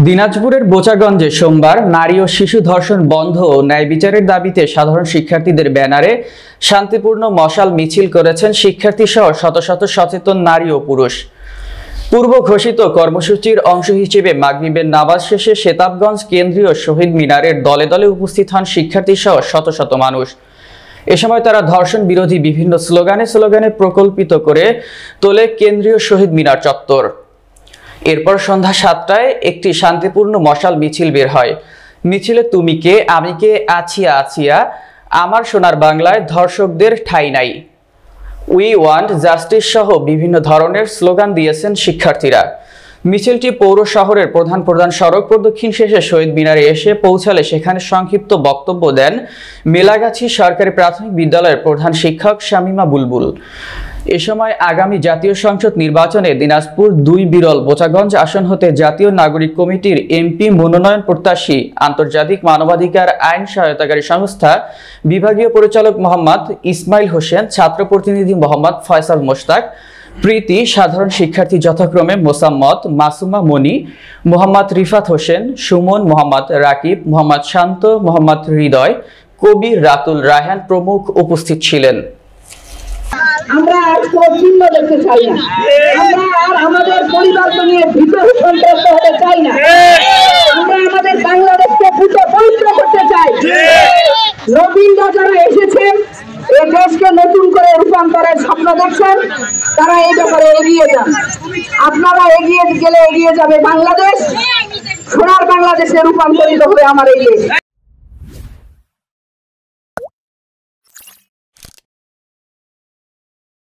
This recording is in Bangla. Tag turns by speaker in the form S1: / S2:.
S1: দিনাজপুরের বোচাগঞ্জে সোমবার নারী ও শিশু ধর্ষণ বন্ধ ও ন্যায় বিচারের দাবিতে সাধারণ শিক্ষার্থীদের ব্যানারে শান্তিপূর্ণ মশাল মিছিল করেছেন শিক্ষার্থী সহ শত শত সচেতন নারী ও পুরুষ। পূর্ব ঘোষিত কর্মসূচির অংশ হিসেবে মাগরিবের নামাজ শেষে সেতাবগঞ্জ কেন্দ্রীয় শহীদ মিনারের দলে দলে উপস্থিত হন শিক্ষার্থী সহ শত শত মানুষ। এ সময় তারা ধর্ষণ বিরোধী বিভিন্ন স্লোগানে প্রকল্পিত করে তোলে কেন্দ্রীয় শহীদ মিনার চত্বর। এরপর সন্ধ্যা ৭টায় একটি শান্তিপূর্ণ মশাল মিছিল বের হয়। মিছিলে তুমি কে, আমি কে, আছিয়া আছিয়া, আমার সোনার বাংলায় ধর্ষকদের ঠাঁই নাই, উই ওয়ান্ট জাস্টিস সহ বিভিন্ন ধরনের স্লোগান দিয়েছেন শিক্ষার্থীরা। মিছিলটি পৌর শহরের প্রধান সড়ক প্রদক্ষিণ শেষে শহীদ মিনারে এসে পৌঁছালে সেখানে সংক্ষিপ্ত বক্তব্য দেন মেলাগাছি সরকারি প্রাথমিক বিদ্যালয়ের প্রধান শিক্ষক শামিমা বুলবুল। এ সময় আগামী জাতীয় সংসদ নির্বাচনে দিনাজপুর ২ বিরল বোচাগঞ্জ আসন হতে জাতীয় নাগরিক কমিটির এমপি মনোনয়ন প্রত্যাশী আন্তর্জাতিক মানবাধিকার আইন সহায়তাকারী সংস্থা বিভাগীয় পরিচালক মোহাম্মদ ইসমাইল হোসেন, ছাত্র প্রতিনিধি মোহাম্মদ ফয়সাল মোশতাক, প্রীতি, সাধারণ শিক্ষার্থী যথাক্রমে মোসাম্মদ, মাসুমা মনি, মোহাম্মদ রিফাত হোসেন, সুমন, মোহাম্মদ রাকিব, মোহাম্মদ শান্ত, মোহাম্মদ হৃদয়, কবি রাতুল রায়হান প্রমুখ উপস্থিত ছিলেন।
S2: আমরা আর কোনো চিহ্ন দেখতে চাই না। আমরা আর আমাদের পরিবারকে নিয়ে ভীত সন্ত্রস্ত হতে চাই না। আমরা আমাদের বাংলাদেশকে পবিত্র করতে চাই। নবীনরা যারা এসেছেন এই দেশকে নতুন করে রূপান্তরের স্বপ্ন দেখছেন, তারা এই ব্যাপারে এগিয়ে যান। আপনারা এগিয়ে গেলে এগিয়ে যাবে বাংলাদেশ, সোনার বাংলাদেশে রূপান্তরিত হবে আমার এই দেশ।